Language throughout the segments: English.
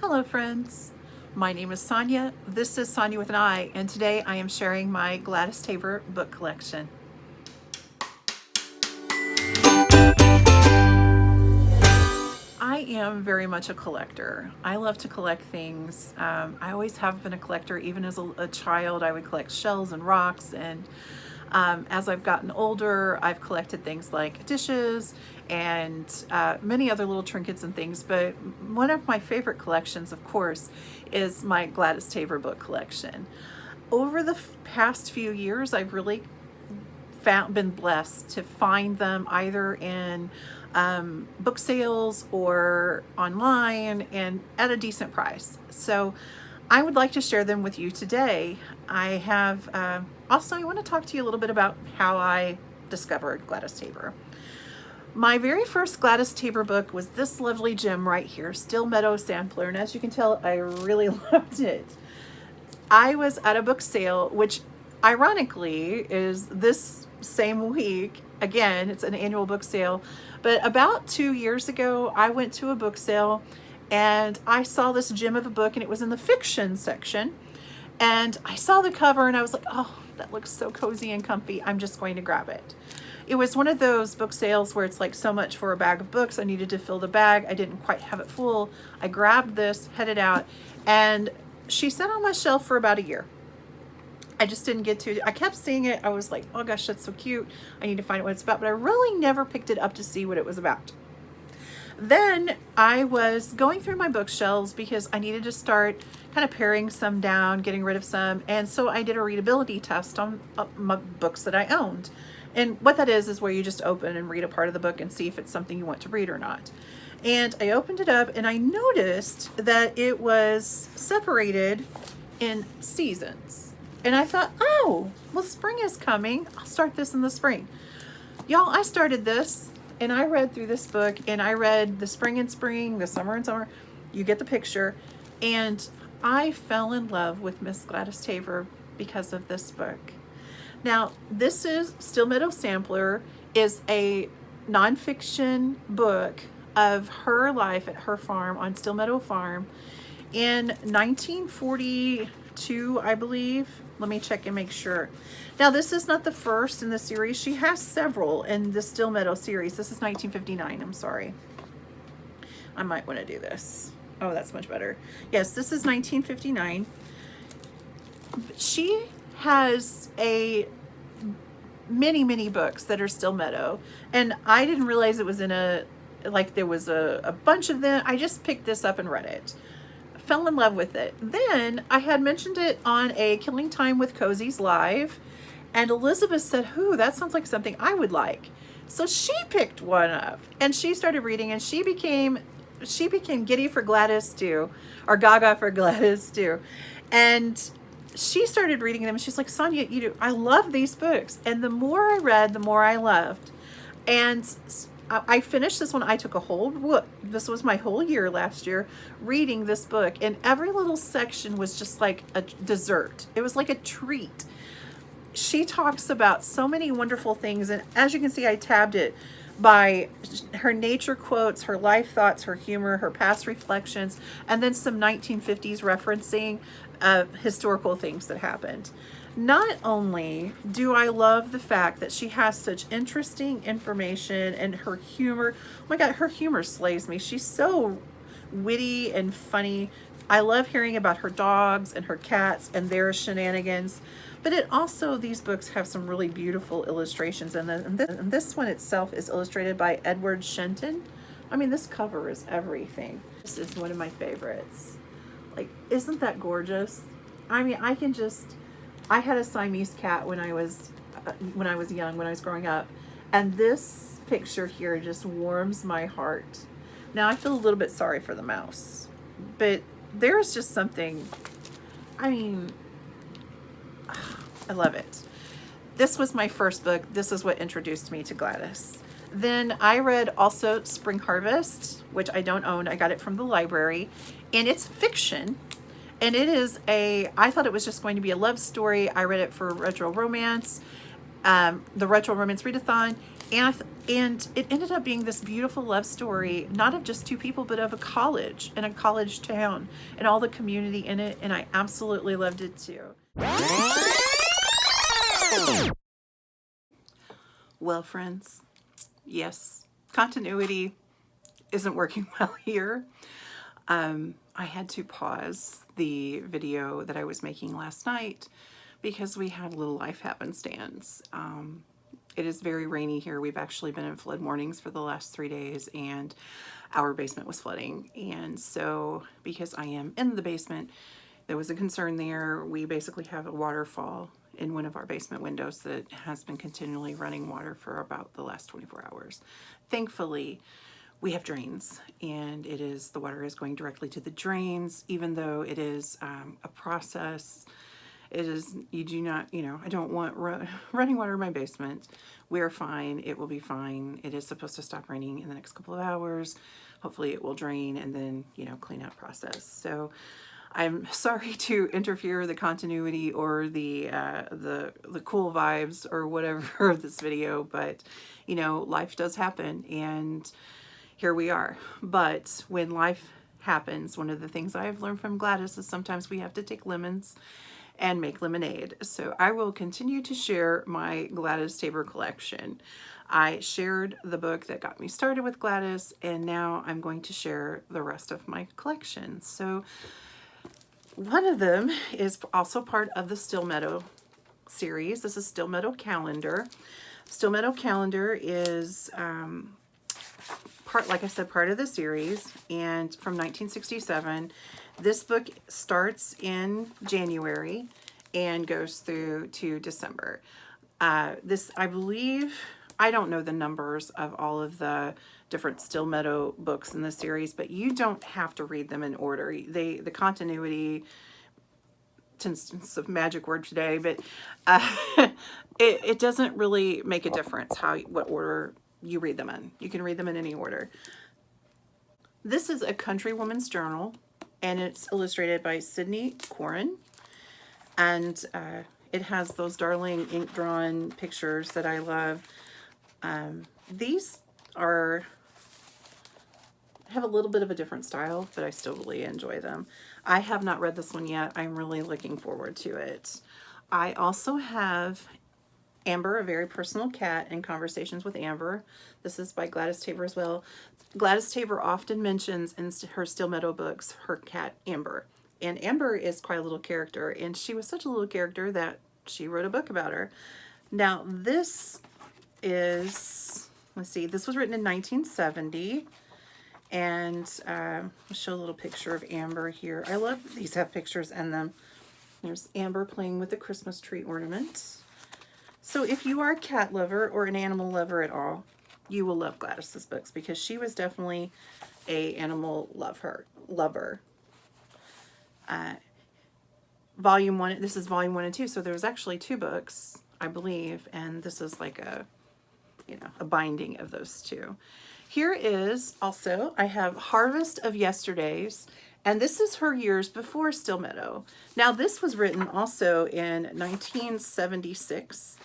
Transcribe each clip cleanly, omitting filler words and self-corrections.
Hello friends, my name is Sonia. This is Sonia with an I, and today I am sharing my Gladys Tabor book collection. I am very much a collector. I love to collect things. I always have been a collector. Even as a child, I would collect shells and rocks, and as I've gotten older, I've collected things like dishes and many other little trinkets and things. But one of my favorite collections, of course, is my Gladys Tabor book collection. Over the past few years, I've really been blessed to find them either in book sales or online and at a decent price. So I would like to share them with you today. I have also, I want to talk to you a little bit about how I discovered Gladys Tabor. My very first Gladys Tabor book was this lovely gem right here, Still Meadow sampler, and as you can tell, I really loved it. I was at a book sale, which ironically is this same week. Again, it's an annual book sale, but about 2 years ago, I went to a book sale and I saw this gem of a book, and it was in the fiction section. And I saw the cover and I was like, oh, that looks so cozy and comfy. I'm just going to grab it. It was one of those book sales where it's like so much for a bag of books. I needed to fill the bag. I didn't quite have it full. I grabbed this, headed out, and she sat on my shelf for about a year. I just didn't get to it. I kept seeing it. I was like, oh gosh, that's so cute. I need to find out what it's about, but I really never picked it up to see what it was about. Then I was going through my bookshelves because I needed to start kind of paring some down, getting rid of some. And so I did a readability test on my books that I owned. And what that is where you just open and read a part of the book and see if it's something you want to read or not. And I opened it up and I noticed that it was separated in seasons. And I thought, oh, well, spring is coming. I'll start this in the spring. Y'all, I started this and I read through this book, and I read the spring and spring, the summer and summer. You get the picture. And I fell in love with Miss Gladys Tabor because of this book. Now, this is Still Meadow Sampler, is a nonfiction book of her life at her farm on Still Meadow Farm in 1942, I believe. Let me check and make sure. Now, this is not the first in the series. She has several in the Still Meadow series. This is 1959. I'm sorry. I might want to do this. Oh, that's much better. Yes, this is 1959. She has many books that are Still Meadow. And I didn't realize it was in there was a bunch of them. I just picked this up and read it. Fell in love with it. Then I had mentioned it on a Killing Time with Cozy's Live, and Elizabeth said, "Ooh, that sounds like something I would like." So she picked one up and she started reading, and she became giddy for Gladys too, or gaga for Gladys too. And she started reading them and she's like, "Sonia, I love these books." And the more I read, the more I loved. And I finished this one. I took a whole book. This was my whole year last year reading this book, and every little section was just like a dessert. It was like a treat. She talks about so many wonderful things, and as you can see, I tabbed it by her nature quotes, her life thoughts, her humor, her past reflections, and then some 1950s referencing historical things that happened. Not only do I love the fact that she has such interesting information, and her humor, oh my God, her humor slays me. She's so witty and funny. I love hearing about her dogs and her cats and their shenanigans. But it also, these books have some really beautiful illustrations. And this one itself is illustrated by Edward Shenton. I mean, this cover is everything. This is one of my favorites. Like, isn't that gorgeous? I mean, I had a Siamese cat when I was young, when I was growing up, and this picture here just warms my heart. Now, I feel a little bit sorry for the mouse, but there's just something, I mean, I love it. This was my first book. This is what introduced me to Gladys. Then I read also Spring Harvest, which I don't own. I got it from the library, and it's fiction. And it is I thought it was just going to be a love story. I read it for Retro Romance, the Retro Romance Readathon, And it ended up being this beautiful love story, not of just two people, but of a college and a college town and all the community in it. And I absolutely loved it too. Well, friends, yes, continuity isn't working well here. I had to pause the video that I was making last night because we had a little life happenstance. It is very rainy here. We've actually been in flood warnings for the last 3 days, and our basement was flooding. And so because I am in the basement, there was a concern there. We basically have a waterfall in one of our basement windows that has been continually running water for about the last 24 hours. Thankfully, we have drains, and the water is going directly to the drains, even though it is a process. It is, you do not, I don't want running water in my basement. We're fine. It will be fine. It is supposed to stop raining in the next couple of hours. Hopefully it will drain and then, clean out process. So I'm sorry to interfere with the continuity or the cool vibes or whatever of this video, but, life does happen, and here we are. But when life happens, one of the things I've learned from Gladys is sometimes we have to take lemons and make lemonade. So I will continue to share my Gladys Tabor collection. I shared the book that got me started with Gladys, and now I'm going to share the rest of my collection. So one of them is also part of the Still Meadow series. This is Still Meadow Calendar. Still Meadow Calendar is like I said, part of the series, and from 1967. This book starts in January and goes through to December. This, I believe, I don't know the numbers of all of the different Still Meadow books in the series, but you don't have to read them in order. The continuity, it's a magic word today, but it doesn't really make a difference what order you read them in. You can read them in any order. This is a country woman's journal, and it's illustrated by Sydney Corin, and it has those darling ink drawn pictures that I love. These have a little bit of a different style, but I still really enjoy them. I have not read this one yet. I'm really looking forward to it. I also have Amber, A Very Personal Cat, and Conversations with Amber. This is by Gladys Tabor as well. Gladys Tabor often mentions in her Still Meadow books her cat Amber. And Amber is quite a little character, and she was such a little character that she wrote a book about her. Now this is, let's see, this was written in 1970. And I'll show a little picture of Amber here. I love these have pictures in them. There's Amber playing with the Christmas tree ornament. So if you are a cat lover or an animal lover at all, you will love Gladys's books, because she was definitely a animal lover. Volume 1, this is volume 1 and 2, so there's actually 2 books, I believe, and this is like a binding of those 2. Here is also, I have Harvest of Yesterdays, and this is her years before Still Meadow. Now this was written also in 1976,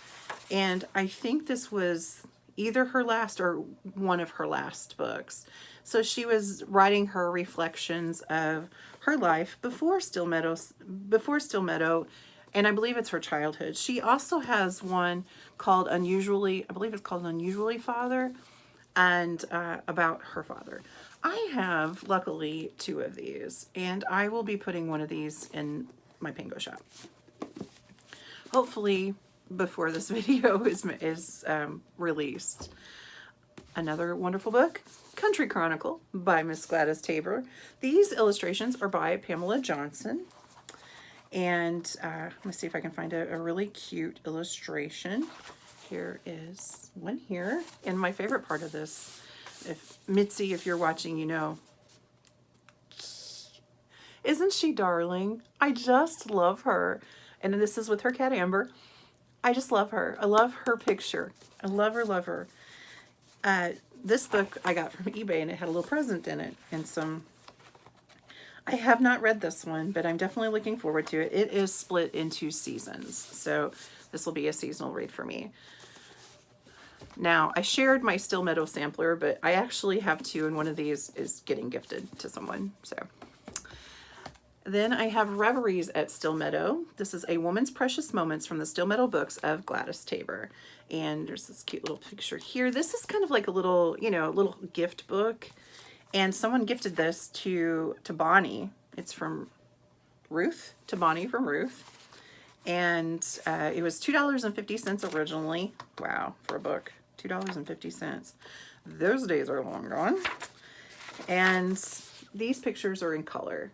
and I think this was either her last or one of her last books. So she was writing her reflections of her life before Still Meadow, and I believe it's her childhood. She also has one called Unusually, I believe it's called Unusually Father, and about her father. I have, luckily, 2 of these, and I will be putting one of these in my Pango shop. Hopefully, before this video is released. Another wonderful book, Country Chronicle by Miss Gladys Tabor. These illustrations are by Pamela Johnson. And let me see if I can find a really cute illustration. Here is one here. And my favorite part of this, Mitzi, if you're watching, you know. Isn't she darling? I just love her. And this is with her cat Amber. I just love her. I love her picture. I love her, love her. This book I got from eBay, and it had a little present in it and some. I have not read this one, but I'm definitely looking forward to it. It is split into seasons, so this will be a seasonal read for me. Now, I shared my Still Meadow sampler, but I actually have two, and one of these is getting gifted to someone. So then I have Reveries at Still Meadow. This is A Woman's Precious Moments from the Still Meadow books of Gladys Tabor. And there's this cute little picture here. This is kind of like a little, you know, little gift book. And someone gifted this to Bonnie. It's from Ruth, to Bonnie from Ruth. And it was $2.50 originally. Wow, for a book, $2.50. Those days are long gone. And these pictures are in color.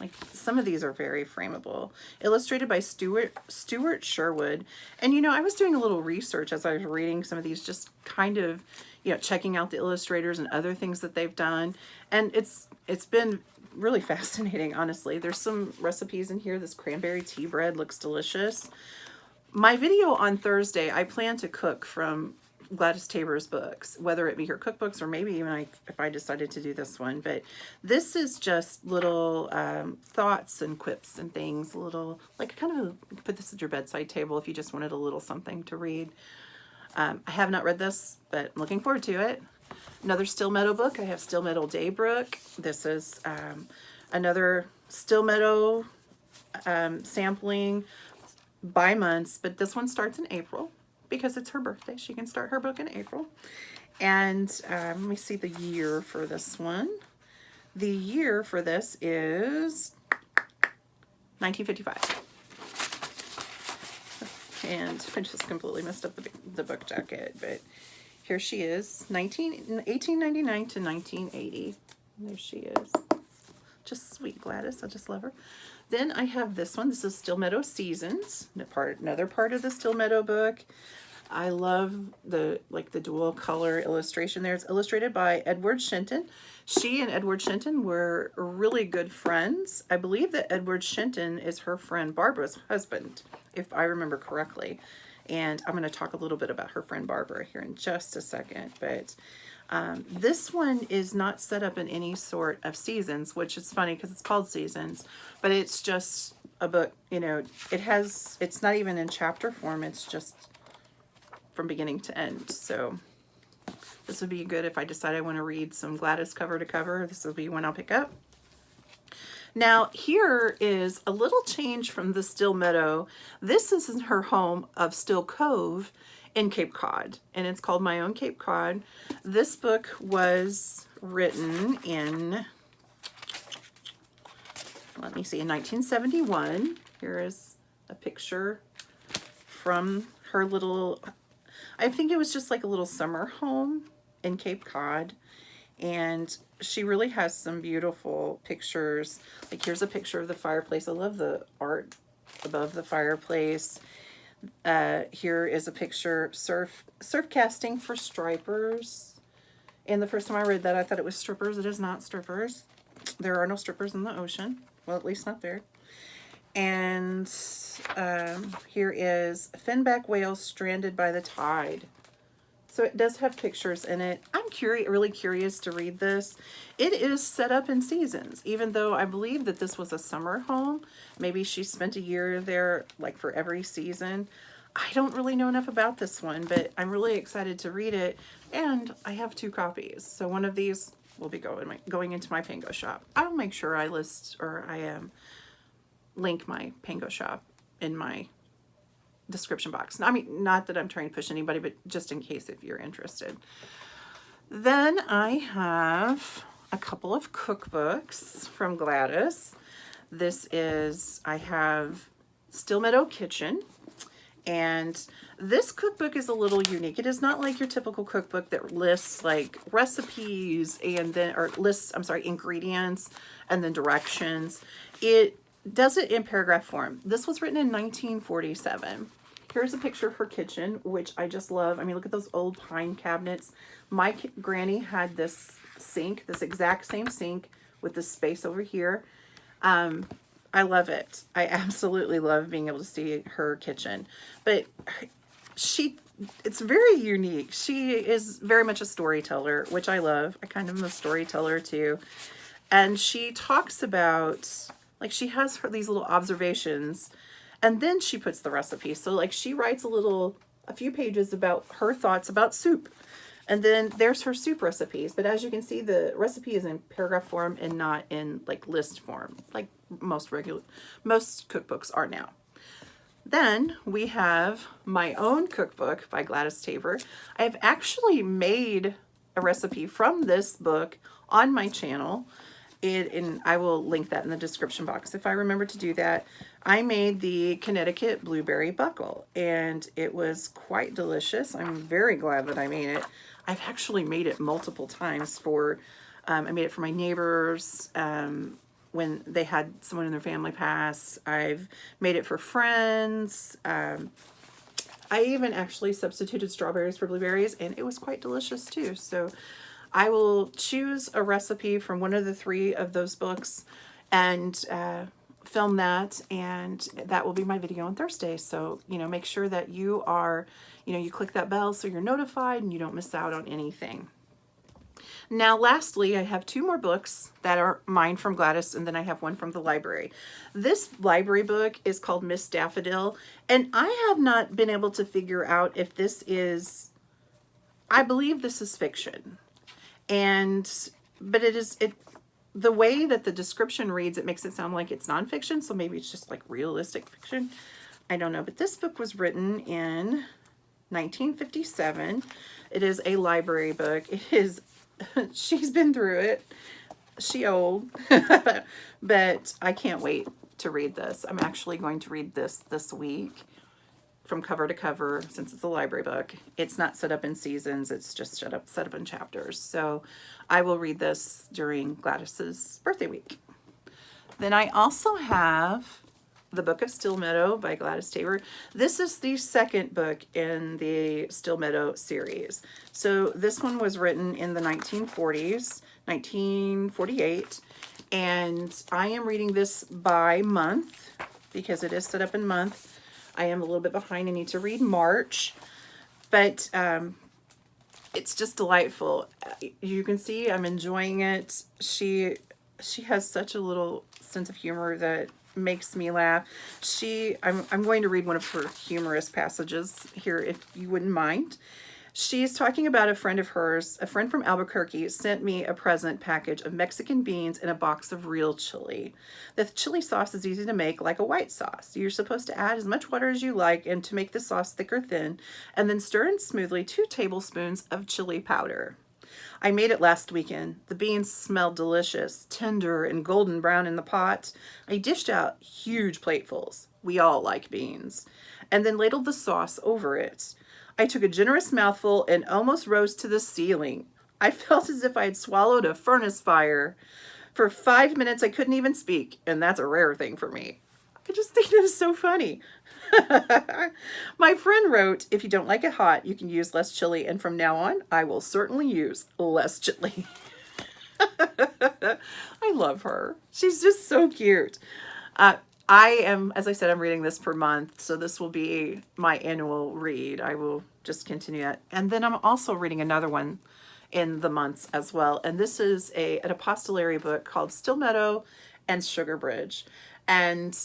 Like, some of these are very frameable. Illustrated by Stuart Sherwood. And, you know, I was doing a little research as I was reading some of these, just kind of, you know, checking out the illustrators and other things that they've done. And it's been really fascinating, honestly. There's some recipes in here. This cranberry tea bread looks delicious. My video on Thursday, I plan to cook from Gladys Tabor's books, whether it be her cookbooks or maybe even if I decided to do this one. But this is just little thoughts and quips and things, little, like, kind of, you could put this at your bedside table if you just wanted a little something to read. I have not read this, but I'm looking forward to it. Another Still Meadow book. I have Still Meadow Daybrook. This is another Still Meadow sampling by months, but this one starts in April because it's her birthday. She can start her book in April. And let me see the year for this one. The year for this is 1955. And I just completely messed up the book jacket, but here she is, 1899 to 1980. There she is. Just sweet Gladys. I just love her. Then I have this one. This is Still Meadow Seasons. Another part of the Still Meadow book. I love the dual color illustration there. It's illustrated by Edward Shenton. She and Edward Shenton were really good friends. I believe that Edward Shenton is her friend Barbara's husband, if I remember correctly. And I'm going to talk a little bit about her friend Barbara here in just a second. But this one is not set up in any sort of seasons, which is funny because it's called Seasons. But it's just a book, you know, it's not even in chapter form. It's just from beginning to end. So this would be good if I decide I want to read some Gladys cover to cover. This will be one I'll pick up. Now, here is a little change from the Still Meadow. This is in her home of Still Cove in Cape Cod, and it's called My Own Cape Cod. This book was written in, let me see, in 1971. Here is a picture from her little, I think it was just like a little summer home in Cape Cod. And she really has some beautiful pictures. Like, here's a picture of the fireplace. I love the art above the fireplace. Here is a picture, surf casting for stripers. And the first time I read that, I thought it was strippers. It is not strippers. There are no strippers in the ocean. Well, at least not there. And here is finback whales stranded by the tide. So it does have pictures in it. I'm really curious to read this. It is set up in seasons, even though I believe that this was a summer home. Maybe she spent a year there, like, for every season. I don't really know enough about this one, but I'm really excited to read it. And I have 2 copies. So one of these will be going into my Pango shop. I'll make sure I link my Pango shop in my description box. I mean, not that I'm trying to push anybody, but just in case if you're interested. Then I have a couple of cookbooks from Gladys. I have Still Meadow Kitchen, and this cookbook is a little unique. It is not like your typical cookbook that lists like recipes and then, or lists, I'm sorry, ingredients and then directions. It does it in paragraph form. This was written in 1947. Here's a picture of her kitchen, which I just love. I mean, look at those old pine cabinets. My granny had this sink, this exact same sink with this space over here. I love it. I absolutely love being able to see her kitchen. But it's very unique. She is very much a storyteller, which I love. I kind of am a storyteller too. And she talks about, like, she has these little observations, and then she puts the recipe. So, like, she writes a little a few pages about her thoughts about soup. And then there's her soup recipes. But as you can see, the recipe is in paragraph form and not in like list form, like most cookbooks are now. Then we have my own cookbook by Gladys Tabor. I have actually made a recipe from this book on my channel. And I will link that in the description box if I remember to do that. I made the Connecticut blueberry buckle, and it was quite delicious. I'm very glad that I made it. I've actually made it multiple times for, I made it for my neighbors when they had someone in their family pass. I've made it for friends. I even actually substituted strawberries for blueberries, and it was quite delicious too. So I will choose a recipe from one of the 3 of those books and film that, and that will be my video on Thursday. So, you know, make sure that you are, you know, you click that bell so you're notified and you don't miss out on anything. Now, lastly, I have 2 more books that are mine from Gladys, and then I have one from the library. This library book is called Miss Daffodil, and I have not been able to figure out if this is, I believe this is fiction. But the way that the description reads, it makes it sound like it's nonfiction, so maybe it's just like realistic fiction. I don't know, but this book was written in 1957. It is a library book. It is, she's been through it. She old, but I can't wait to read this. I'm actually going to read this week from cover to cover, since it's a library book. It's not set up in seasons, it's just set up in chapters. So I will read this during Gladys's birthday week. Then I also have the Book of Still Meadow by Gladys Tabor. This is the 2nd book in the Still Meadow series. So this one was written in the 1940s, 1948, and I am reading this by month because it is set up in month. I am a little bit behind. I need to read March, but it's just delightful. You can see I'm enjoying it. She has such a little sense of humor that makes me laugh. I'm going to read one of her humorous passages here, if you wouldn't mind. She's talking about a friend of hers. A friend from Albuquerque sent me a present package of Mexican beans and a box of real chili. The chili sauce is easy to make, like a white sauce. You're supposed to add as much water as you like and to make the sauce thick or thin, and then stir in smoothly 2 tablespoons of chili powder. I made it last weekend. The beans smelled delicious, tender and golden brown in the pot. I dished out huge platefuls. We all like beans. And then ladled the sauce over it. I took a generous mouthful and almost rose to the ceiling. I felt as if I had swallowed a furnace fire. For 5 minutes, I couldn't even speak, and that's a rare thing for me. I just think that is so funny. My friend wrote, if you don't like it hot, you can use less chili, and from now on, I will certainly use less chili. I love her. She's just so cute. I am, as I said, I'm reading this per month, so this will be my annual read. I will just continue that. And then I'm also reading another one in the months as well. And this is an epistolary book called Still Meadow and Sugar Bridge. And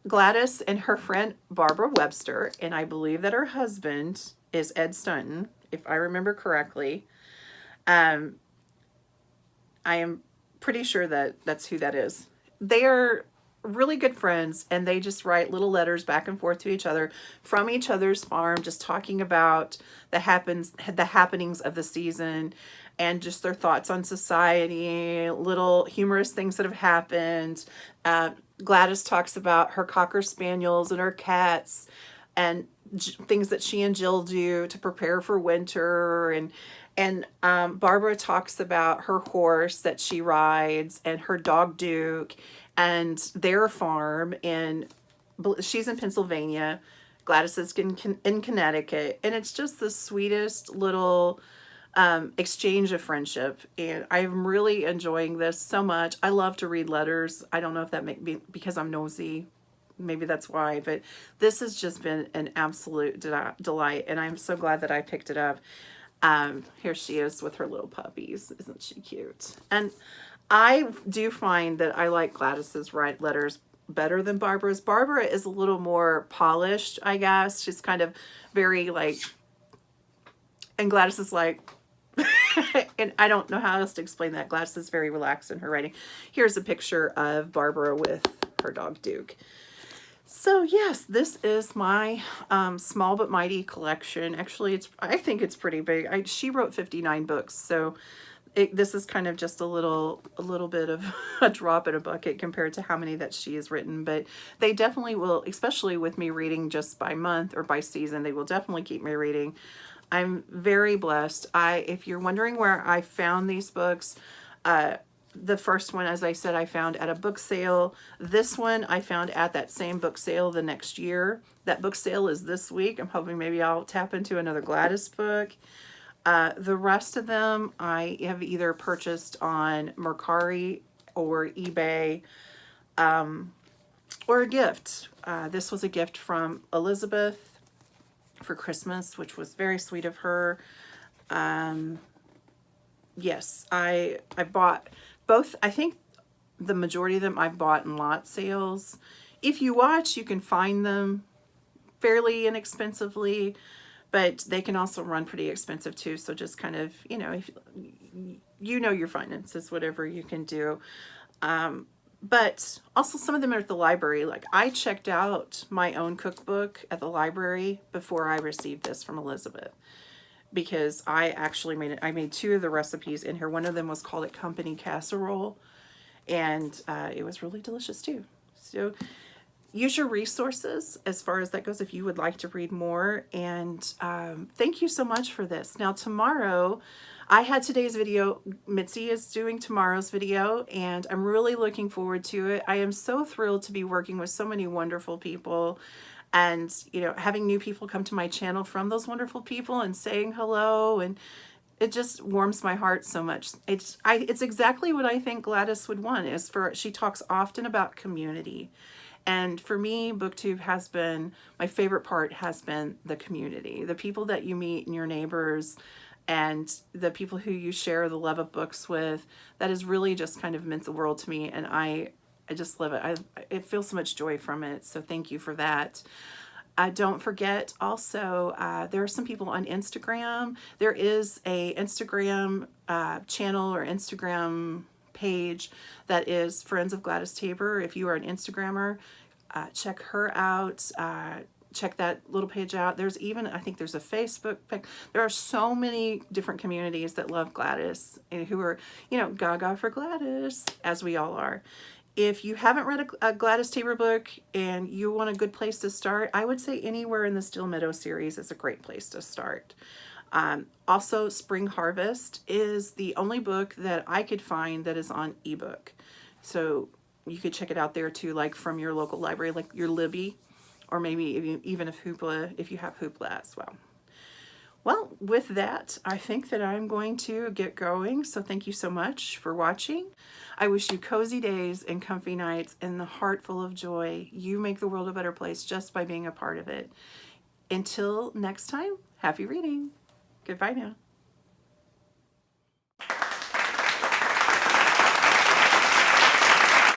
Gladys and her friend Barbara Webster, and I believe that her husband is Ed Stunton, if I remember correctly. I am pretty sure that that's who that is. They are really good friends, and they just write little letters back and forth to each other from each other's farm, just talking about the happenings of the season and just their thoughts on society, little humorous things that have happened. Gladys talks about her Cocker Spaniels and her cats and things that she and Jill do to prepare for winter. And Barbara talks about her horse that she rides and her dog Duke and their farm. And she's in Pennsylvania. Gladys is in Connecticut. And it's just the sweetest little exchange of friendship, and I'm really enjoying this so much. I love to read letters. I don't know if that may be because I'm nosy, maybe that's why, but this has just been an absolute delight, and I'm so glad that I picked it up. Here she is with her little puppies. Isn't she cute? And I do find that I like Gladys's letters better than Barbara's. Barbara is a little more polished, I guess. She's kind of very like, and Gladys is like, and I don't know how else to explain that. Gladys is very relaxed in her writing. Here's a picture of Barbara with her dog Duke. So yes, this is my small but mighty collection. Actually, I think it's pretty big. She wrote 59 books, so this is kind of just a little bit of a drop in a bucket compared to how many that she has written. But they definitely will, especially with me reading just by month or by season, they will definitely keep me reading. I'm very blessed. If you're wondering where I found these books, the first one, as I said, I found at a book sale. This one I found at that same book sale the next year. That book sale is this week. I'm hoping maybe I'll tap into another Gladys book. The rest of them I have either purchased on Mercari or eBay, or a gift. This was a gift from Elizabeth for Christmas, which was very sweet of her. Yes, I bought both. I think the majority of them I've bought in lot sales. If you watch, you can find them fairly inexpensively, but they can also run pretty expensive too. So just kind of, if you know your finances, whatever you can do. But also some of them are at the library. Like I checked out my own cookbook at the library before I received this from Elizabeth, because I actually made two of the recipes in here. One of them was called a company casserole, and it was really delicious too. So use your resources as far as that goes if you would like to read more. And thank you so much for this. Now tomorrow, I had today's video. Mitzi is doing tomorrow's video, and I'm really looking forward to it. I am so thrilled to be working with so many wonderful people, and having new people come to my channel from those wonderful people and saying hello, and it just warms my heart so much. It's exactly what I think Gladys would want. She talks often about community. And for me, BookTube has been, my favorite part has been the community, the people that you meet and your neighbors, and the people who you share the love of books with. That has really just kind of meant the world to me, and I just love it. I feel so much joy from it, so thank you for that. Don't forget also, there are some people on Instagram. There is a Instagram channel or Instagram page that is Friends of Gladys Tabor. If you are an Instagrammer, check her out. Check that little page out. There's even, I think there's a Facebook page. There are so many different communities that love Gladys and who are, gaga for Gladys, as we all are. If you haven't read a Gladys Tabor book and you want a good place to start, I would say anywhere in the Still Meadow series is a great place to start. Also, Spring Harvest is the only book that I could find that is on ebook. So you could check it out there too, like from your local library, like your Libby, or maybe even if you have Hoopla as well. Well, with that, I think that I'm going to get going. So thank you so much for watching. I wish you cozy days and comfy nights and the heart full of joy. You make the world a better place just by being a part of it. Until next time, happy reading. Goodbye now.